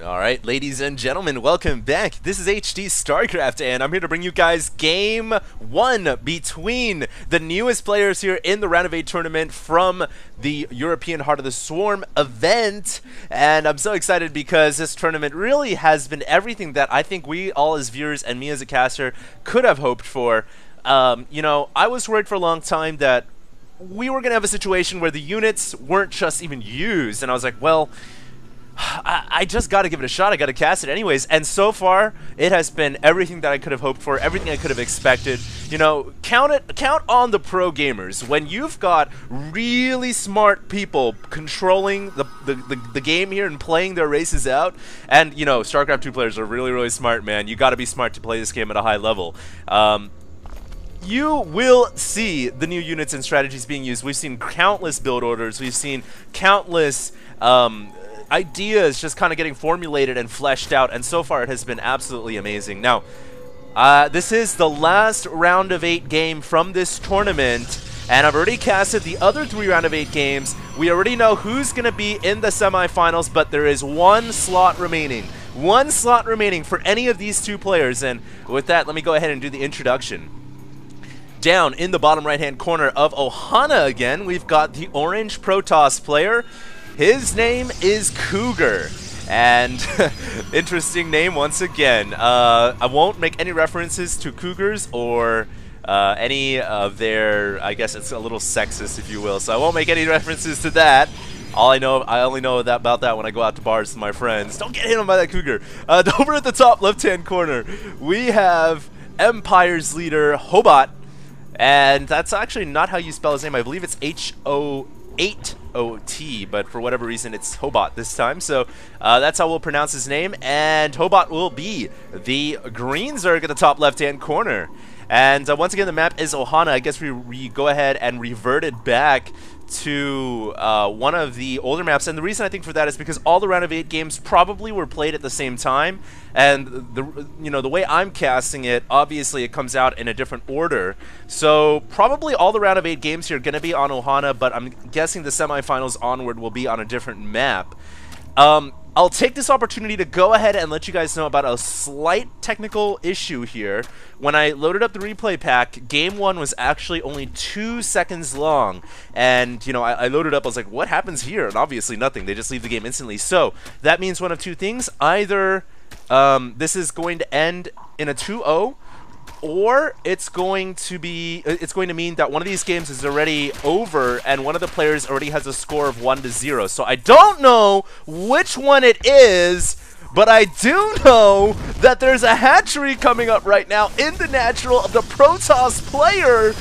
Alright, ladies and gentlemen, welcome back. This is HD StarCraft, and I'm here to bring you guys Game 1 between the newest players here in the Round of 8 tournament from the European Heart of the Swarm event. And I'm so excited because this tournament really has been everything that I think we all as viewers and me as a caster could have hoped for. You know, I was worried for a long time that we were going to have a situation where the units weren't just even used, and I was like, well, I just got to give it a shot. I got to cast it anyways. And so far, it has been everything that I could have hoped for, everything I could have expected. You know, count on the pro gamers. When you've got really smart people controlling the game here and playing their races out, and, you know, StarCraft 2 players are really, really smart, man. You got to be smart to play this game at a high level. You will see the new units and strategies being used. We've seen countless build orders. We've seen countless ideas just kind of getting formulated and fleshed out, and so far it has been absolutely amazing. Now, this is the last round of 8 game from this tournament, and I've already casted the other 3 round of 8 games. We already know who's going to be in the semifinals, but there is one slot remaining. One slot remaining for any of these 2 players, and with that, let me go ahead and do the introduction. Down in the bottom right-hand corner of Ohana again, we've got the orange Protoss player. His name is Cougar, and interesting name once again. I won't make any references to Cougars or any of their, I guess it's a little sexist, if you will, so I won't make any references to that. I only know about that when I go out to bars with my friends. Don't get hit on by that Cougar. Over at the top left-hand corner, we have Empire's leader, Ho8ot, and that's actually not how you spell his name. I believe it's Ho8ot, but for whatever reason it's Ho8ot this time, so that's how we'll pronounce his name. And Ho8ot will be the green Zerg at the top left hand corner. And once again, the map is Ohana. I guess we go ahead and revert it back to one of the older maps, and the reason I think for that is because all the round of 8 games probably were played at the same time, and the way I'm casting it, obviously it comes out in a different order, so probably all the round of 8 games here are going to be on Ohana, but I'm guessing the semifinals onward will be on a different map. I'll take this opportunity to go ahead and let you guys know about a slight technical issue here. When I loaded up the replay pack, Game 1 was actually only 2 seconds long. And, you know, I loaded up, I was like, what happens here? And obviously nothing. They just leave the game instantly. So, that means one of 2 things. Either this is going to end in a 2-0, or it's going to mean that one of these games is already over and one of the players already has a score of 1-0. So I don't know which one it is, but I do know that there's a hatchery coming up right now in the natural of the Protoss player.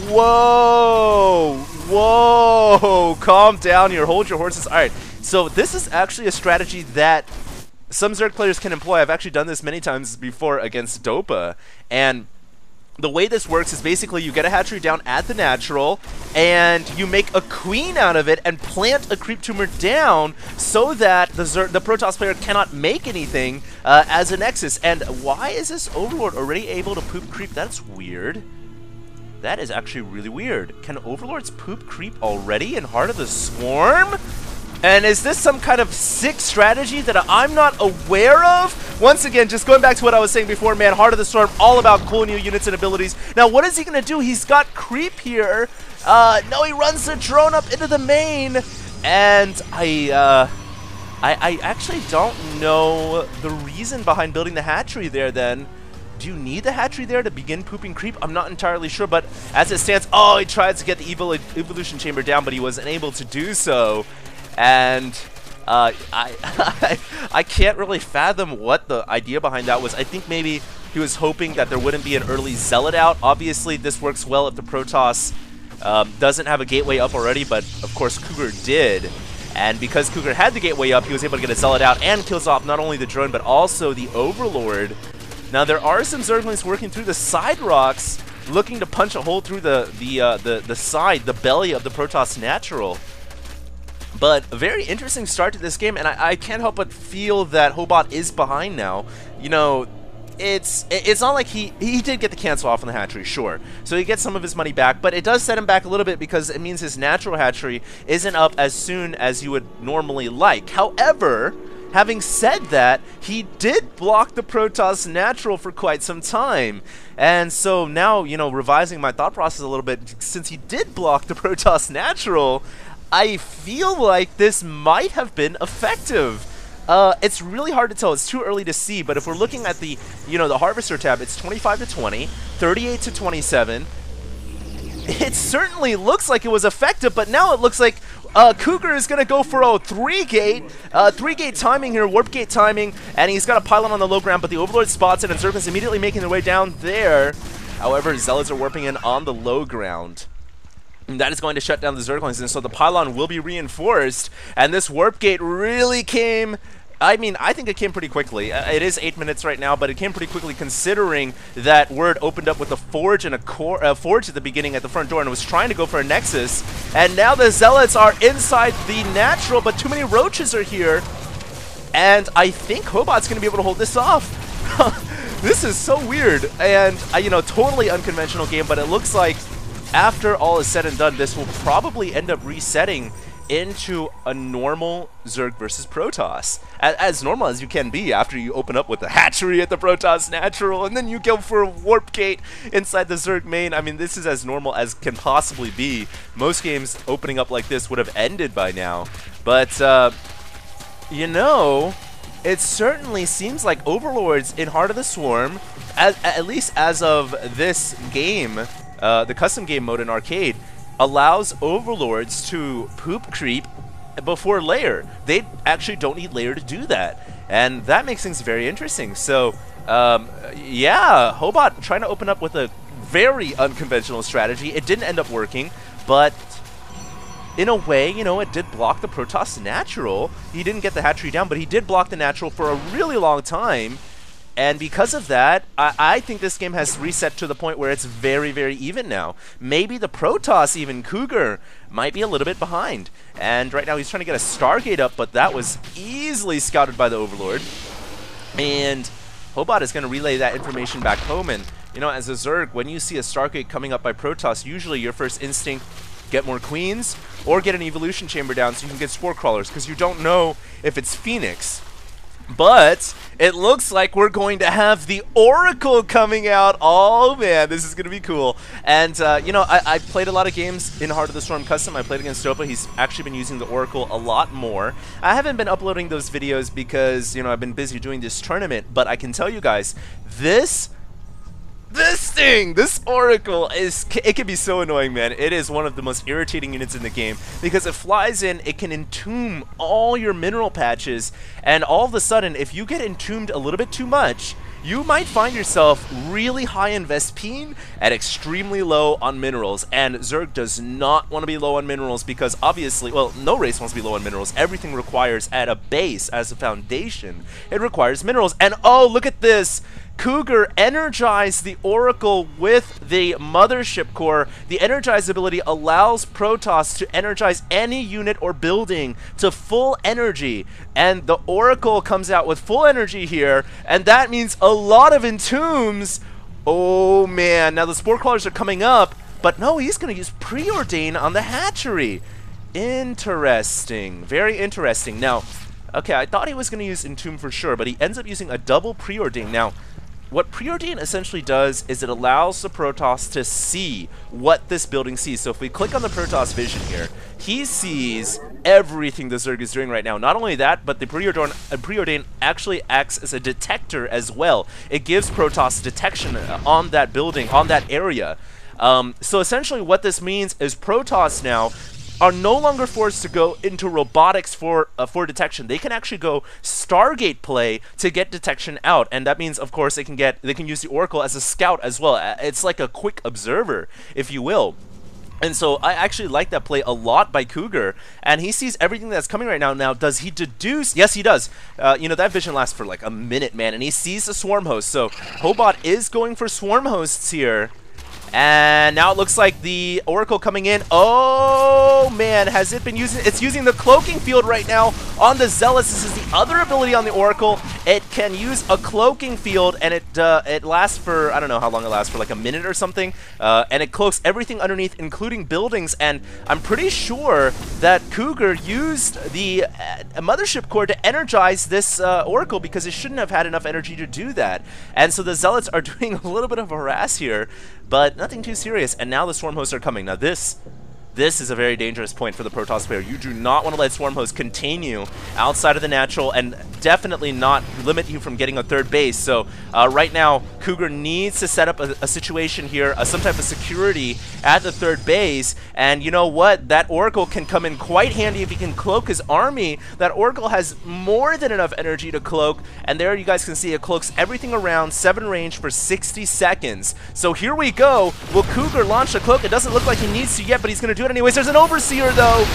Whoa, whoa, calm down here, hold your horses. All right, so this is actually a strategy that some Zerg players can employ. I've actually done this many times before against Dopa, and the way this works is basically you get a hatchery down at the natural, and you make a queen out of it and plant a creep tumor down so that the Protoss player cannot make anything as a nexus. And why is this Overlord already able to poop creep? That's weird. That is actually really weird. Can Overlords poop creep already in Heart of the Swarm? And is this some kind of sick strategy that I'm not aware of? Once again, just going back to what I was saying before, man, Heart of the Storm, all about cool new units and abilities. Now, what is he going to do? He's got creep here. No, he runs the drone up into the main. And I actually don't know the reason behind building the hatchery there then. Do you need the hatchery there to begin pooping creep? I'm not entirely sure, but as it stands, oh, he tried to get the evolution chamber down, but he wasn't able to do so. And I can't really fathom what the idea behind that was. I think maybe he was hoping that there wouldn't be an early Zealot out. Obviously, this works well if the Protoss doesn't have a gateway up already, but of course Cougar did. And because Cougar had the gateway up, he was able to get a Zealot out and kills off not only the drone, but also the Overlord. Now, there are some Zerglings working through the side rocks, looking to punch a hole through the side, the belly of the Protoss natural. But a very interesting start to this game, and I can't help but feel that Ho8ot is behind now. You know, it's not like he did get the cancel off on the hatchery, sure. So he gets some of his money back, but it does set him back a little bit because it means his natural hatchery isn't up as soon as you would normally like. However, having said that, he did block the Protoss natural for quite some time. And so now, you know, revising my thought process a little bit, since he did block the Protoss natural, I feel like this might have been effective. It's really hard to tell. It's too early to see, but if we're looking at the, you know, the Harvester tab, it's 25 to 20, 38 to 27. It certainly looks like it was effective, but now it looks like Cougar is going to go for a 3-gate. 3-gate timing here, warp gate timing, and he's got a pylon on the low ground, but the Overlord spots it, and Zerglin's immediately making their way down there. However, Zealots are warping in on the low ground. And that is going to shut down the Zerglings, and so the pylon will be reinforced, and this warp gate really came... I mean, I think it came pretty quickly. It is 8 minutes right now, but it came pretty quickly considering that Word opened up with a forge and a forge at the beginning at the front door and was trying to go for a Nexus. And now the Zealots are inside the natural, but too many roaches are here. And I think Ho8ot's going to be able to hold this off. This is so weird and, you know, totally unconventional game, but it looks like after all is said and done, this will probably end up resetting into a normal Zerg versus Protoss. As normal as you can be after you open up with the hatchery at the Protoss natural and then you go for a warp gate inside the Zerg main. I mean, this is as normal as can possibly be. Most games opening up like this would have ended by now. But, you know, it certainly seems like Overlords in Heart of the Swarm, at least as of this game, the custom game mode in arcade, allows Overlords to poop creep before layer. They actually don't need layer to do that, and that makes things very interesting. So yeah, Ho8ot trying to open up with a very unconventional strategy. It didn't end up working, but in a way, you know, it did block the Protoss natural. He didn't get the hatchery down, but he did block the natural for a really long time. And because of that, I think this game has reset to the point where it's very, very even now. Maybe the Protoss, even Cougar, might be a little bit behind. And right now he's trying to get a Stargate up, but that was easily scouted by the Overlord. And Ho8ot is going to relay that information back home. And, you know, as a Zerg, when you see a Stargate coming up by Protoss, usually your first instinct, get more Queens, or get an Evolution Chamber down so you can get Spore Crawlers, because you don't know if it's Phoenix. But it looks like we're going to have the Oracle coming out. Oh man, this is going to be cool. And you know, I played a lot of games in Heart of the Storm Custom. I played against Dopa. He's actually been using the Oracle a lot more. I haven't been uploading those videos because, you know, I've been busy doing this tournament. But I can tell you guys, this Oracle, it can be so annoying, man. It is one of the most irritating units in the game because it flies in, it can entomb all your mineral patches, and all of a sudden, if you get entombed a little bit too much, you might find yourself really high in Vespene and extremely low on minerals. And Zerg does not want to be low on minerals because obviously, well, no race wants to be low on minerals. Everything requires at a base, as a foundation, it requires minerals. And oh, look at this! Cougar energized the Oracle with the Mothership Core. The Energize ability allows Protoss to energize any unit or building to full energy. And the Oracle comes out with full energy here, and that means a lot of entombs. Oh man, now the Spore Crawlers are coming up, but no, he's going to use Preordain on the hatchery. Interesting, very interesting. Now, okay, I thought he was going to use Entomb for sure, but he ends up using a double Preordain. Now, what Preordain essentially does is it allows the Protoss to see what this building sees. So if we click on the Protoss vision here, he sees everything the Zerg is doing right now. Not only that, but the Preordain actually acts as a detector as well. It gives Protoss detection on that building, on that area. So essentially what this means is Protoss now are no longer forced to go into robotics for detection. They can actually go Stargate play to get detection out, and that means, of course, they can use the Oracle as a scout as well. It's like a quick observer, if you will. And so I actually like that play a lot by Cougar, and he sees everything that's coming right now. Now, does he deduce? Yes, he does. You know, that vision lasts for like a minute, man, and he sees the Swarm Host. So Ho8ot is going for Swarm Hosts here. And now it looks like the Oracle coming in. Oh man, has it been using? It's using the Cloaking Field right now on the Zealots. This is the other ability on the Oracle. it can use a cloaking field, and it lasts for, I don't know how long it lasts, for like a minute or something, and it cloaks everything underneath, including buildings, and I'm pretty sure that Cougar used the mothership core to energize this Oracle, because it shouldn't have had enough energy to do that. And so the Zealots are doing a little bit of a harass here, but nothing too serious, and now the Swarm Hosts are coming. Now this is a very dangerous point for the Protoss player. You do not want to let Swarm Hosts contain you outside of the natural, and definitely not limit you from getting a third base. So right now, Cougar needs to set up a situation here, some type of security at the third base, and you know what? That Oracle can come in quite handy if he can cloak his army. That Oracle has more than enough energy to cloak, and there you guys can see it cloaks everything around 7 range for 60 seconds. So here we go. Will Cougar launch the cloak? It doesn't look like he needs to yet, but he's going to do it anyways. There's an Overseer though,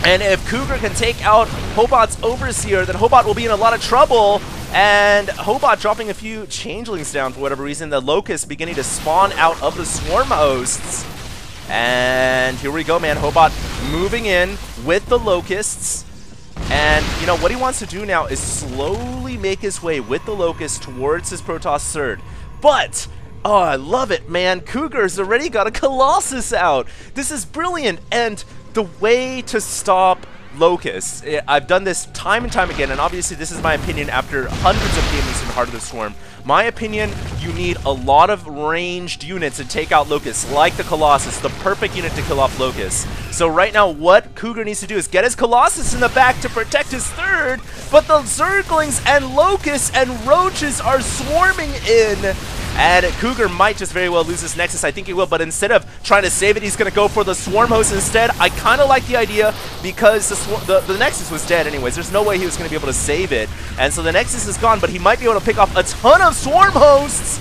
and if Cougar can take out Ho8ot's Overseer, then Ho8ot will be in a lot of trouble. And Ho8ot dropping a few changelings down for whatever reason. The Locusts beginning to spawn out of the Swarm Hosts. And here we go, man. Ho8ot moving in with the Locusts. And, you know, what he wants to do now is slowly make his way with the Locusts towards his Protoss third. But oh, I love it, man. Cougar's already got a Colossus out. This is brilliant. And the way to stop Locusts, I've done this time and time again, and obviously this is my opinion after hundreds of gamings in Heart of the Swarm. My opinion, you need a lot of ranged units to take out Locusts, like the Colossus, the perfect unit to kill off Locusts. So right now, what Cougar needs to do is get his Colossus in the back to protect his third, but the Zerglings and Locusts and Roaches are swarming in. And Cougar might just very well lose this Nexus. I think he will, but instead of trying to save it, he's going to go for the Swarm Host instead. I kind of like the idea because the Nexus was dead anyways. There's no way he was going to be able to save it. And so the Nexus is gone, but he might be able to pick off a ton of Swarm Hosts.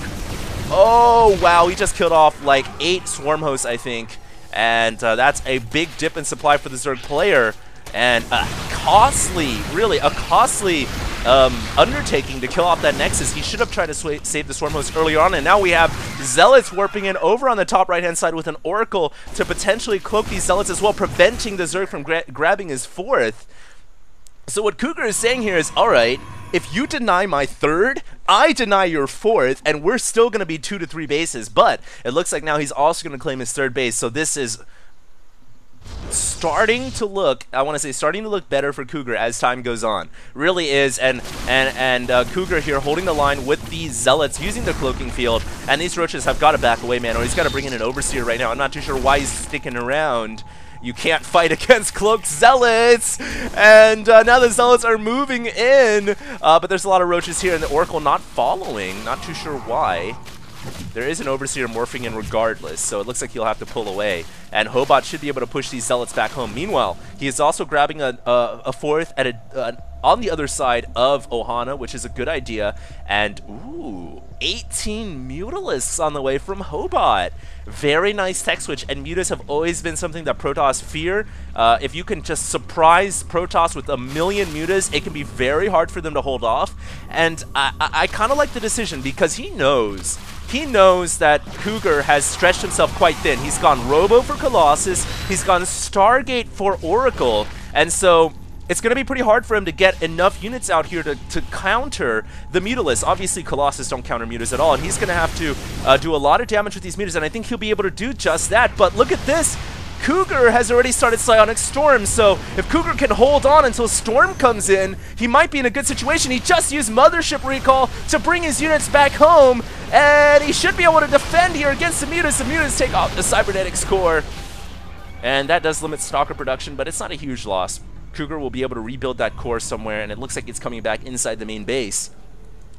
Oh, wow. He just killed off like 8 Swarm Hosts, I think. And that's a big dip in supply for the Zerg player. And a costly, really, a costly undertaking to kill off that Nexus. He should have tried to save the Swarm Host earlier on, and now we have Zealots warping in over on the top right-hand side with an Oracle to potentially cloak these Zealots as well, preventing the Zerg from grabbing his fourth. So what Cougar is saying here is, alright, if you deny my third, I deny your fourth, and we're still going to be 2 to 3 bases, but it looks like now he's also going to claim his third base, so this is starting to look, I want to say starting to look better for Cougar as time goes on. Really is, and Cougar here holding the line with these Zealots using the cloaking field, and these Roaches have got to back away, man, or he's got to bring in an Overseer right now. I'm not too sure why he's sticking around. You can't fight against cloaked Zealots, and now the Zealots are moving in, but there's a lot of Roaches here, and the Oracle not following, not too sure why. There is an Overseer morphing in regardless, so it looks like he'll have to pull away. And Ho8ot should be able to push these Zealots back home. Meanwhile, he is also grabbing a fourth at on the other side of Ohana, which is a good idea. And, ooh, 18 Mutalisks on the way from Ho8ot. Very nice tech switch, and Mutas have always been something that Protoss fear. If you can just surprise Protoss with 1 million Mutas, it can be very hard for them to hold off. And I kind of like the decision because he knows that Cougar has stretched himself quite thin. He's gone Robo for Colossus, he's gone Stargate for Oracle, and so it's going to be pretty hard for him to get enough units out here to counter the Mutalisks. Obviously, Colossus don't counter Mutas at all, and he's going to have to do a lot of damage with these Mutas, and I think he'll be able to do just that. But look at this! Cougar has already started Psionic Storm, so if Cougar can hold on until Storm comes in, he might be in a good situation. He just used Mothership Recall to bring his units back home, and he should be able to defend here against the Mutas. The Mutas take off the Cybernetics core, and that does limit Stalker production, but it's not a huge loss. Cougar will be able to rebuild that core somewhere, and it looks like it's coming back inside the main base.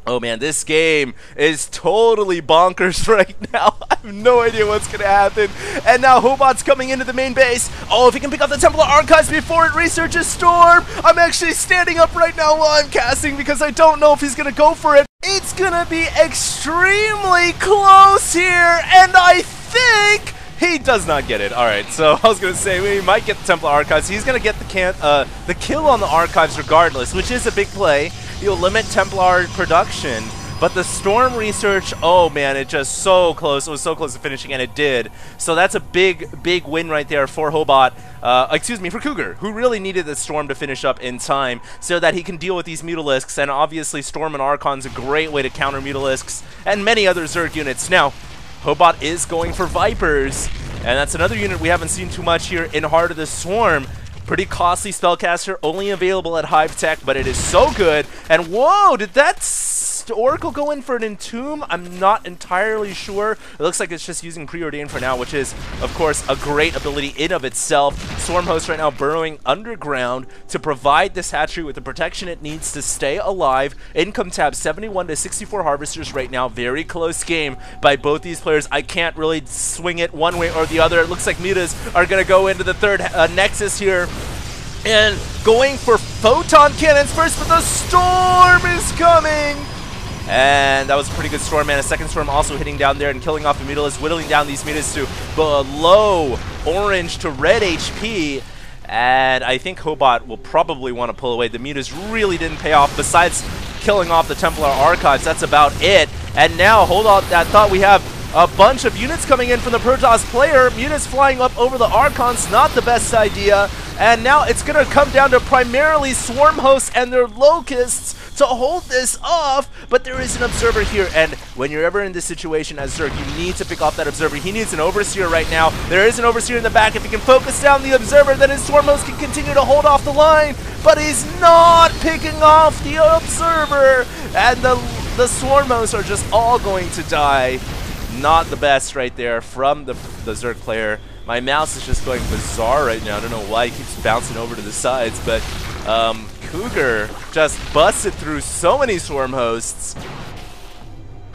Oh man, this game is totally bonkers right now. I have no idea what's going to happen. And now Ho8ot's coming into the main base. Oh, if he can pick up the Templar Archives before it researches Storm. I'm actually standing up right now while I'm casting because I don't know if he's going to go for it. It's going to be extremely close here, and I think he does not get it. Alright, so I was going to say we might get the Templar Archives. He's going to get the kill on the Archives regardless, which is a big play. He'll limit Templar production, But the Storm research, oh man, it just so close. It was so close to finishing, and it did. So that's a big win right there for Ho8ot, excuse me, for Cougar, who really needed the Storm to finish up in time so that he can deal with these Mutalisks. And obviously Storm and Archon's a great way to counter Mutalisks and many other Zerg units. Now, Ho8ot is going for Vipers, and that's another unit we haven't seen too much here in Heart of the Swarm. Pretty costly spellcaster, only available at Hive Tech, but it is so good. And whoa, did that Oracle go in for an Entomb? I'm not entirely sure. It looks like it's just using Preordain for now, which is, of course, a great ability in of itself. Swarmhost right now burrowing underground to provide this hatchery with the protection it needs to stay alive. Income tab 71 to 64 harvesters right now. Very close game by both these players. I can't really swing it one way or the other. It looks like Mutas are going to go into the third Nexus here. And going for photon cannons first, but the Storm is coming! And that was a pretty good Storm, man. A second Storm also hitting down there and killing off the Mutalisks, whittling down these Mutas to below orange to red HP. And I think Ho8ot will probably want to pull away. The Mutas really didn't pay off. Besides killing off the Templar Archives, that's about it. And now, hold on, I thought we have a bunch of units coming in from the Protoss player. Mutas flying up over the Archons, not the best idea. And now it's going to come down to primarily Swarm Hosts and their Locusts to hold this off, but there is an Observer here, and when you're ever in this situation as Zerg, you need to pick off that Observer. He needs an Overseer right now. There is an Overseer in the back. If he can focus down the Observer, then his Swarm Host can continue to hold off the line, but he's not picking off the Observer, and the Swarm Hosts are just all going to die. Not the best right there from the Zerg player. My mouse is just going bizarre right now. I don't know why it keeps bouncing over to the sides, but Cougar just busted through so many Swarm Hosts.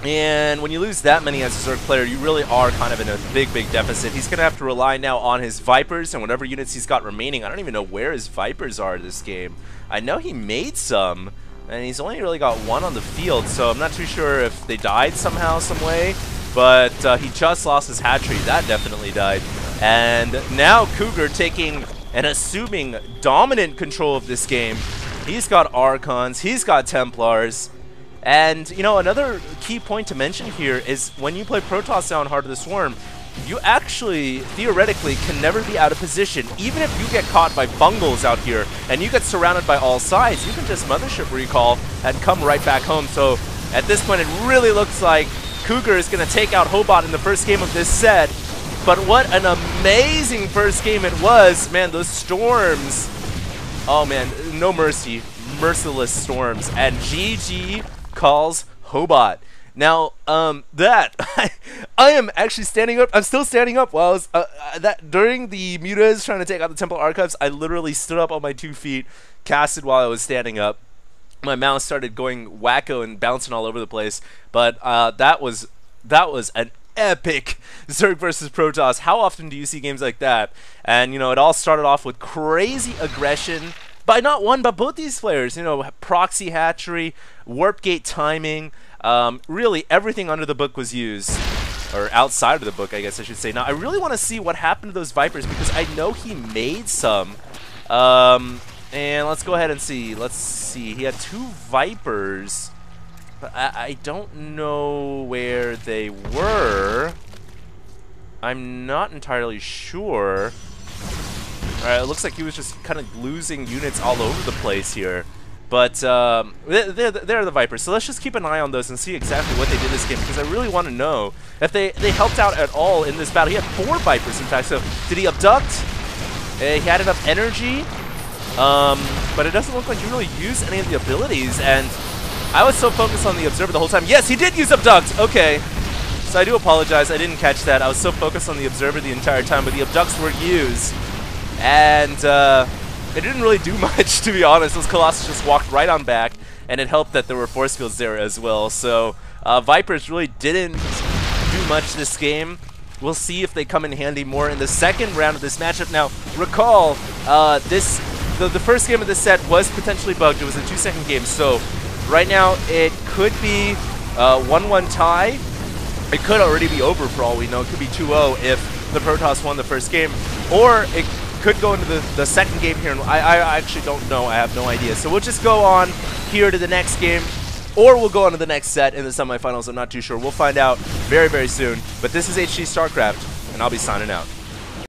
And when you lose that many as a Zerg player, you really are kind of in a big deficit. He's going to have to rely now on his Vipers and whatever units he's got remaining. I don't even know where his Vipers are this game. I know he made some, and he's only really got one on the field, so I'm not too sure if they died somehow, some way. But he just lost his hatchery. That definitely died. And now Cougar taking and assuming dominant control of this game. He's got Archons, he's got Templars. And, you know, another key point to mention here is when you play Protoss now in Heart of the Swarm, you actually, theoretically, can never be out of position. Even if you get caught by bungles out here and you get surrounded by all sides, you can just Mothership Recall and come right back home. So at this point, it really looks like Cougar is going to take out Ho8ot in the first game of this set. But what an amazing first game it was. Man, those Storms. Oh man, no mercy. Merciless Storms. And GG calls Ho8ot. Now, I am actually standing up. I'm still standing up while I was, during the Mutas trying to take out the Temple Archives, I literally stood up on my 2 feet, casted while I was standing up. My mouse started going wacko and bouncing all over the place, but that was an epic Zerg versus Protoss. How often do you see games like that? And, you know, it all started off with crazy aggression by not one, but both these players. You know, proxy hatchery, warp gate timing, really everything under the book was used. Or outside of the book, I guess I should say. Now, I really want to see what happened to those Vipers because I know he made some. And let's go ahead and see. Let's see. He had 2 Vipers. But I don't know where they were. I'm not entirely sure. Alright, it looks like he was just kind of losing units all over the place here. But they're the Vipers. So let's just keep an eye on those and see exactly what they did this game because I really want to know if they helped out at all in this battle. He had 4 Vipers, in fact. So did he abduct? He had enough energy. But it doesn't look like he really used any of the abilities, and I was so focused on the Observer the whole time. Yes, he did use Abduct! Okay. So I do apologize, I didn't catch that. I was so focused on the Observer the entire time, but the Abducts were used. And, it didn't really do much, to be honest. Those Colossus just walked right on back, and it helped that there were force fields there as well. So, Vipers really didn't do much this game. We'll see if they come in handy more in the second round of this matchup. Now, recall, the first game of this set was potentially bugged. It was a 2-second game, so right now it could be 1-1 tie. It could already be over for all we know. It could be 2-0 if the Protoss won the first game, or it could go into the second game here. And I actually don't know. I have no idea. So we'll just go on here to the next game. or we'll go on to the next set in the semifinals. I'm not too sure. We'll find out very, very soon. But this is HD StarCraft, and I'll be signing out.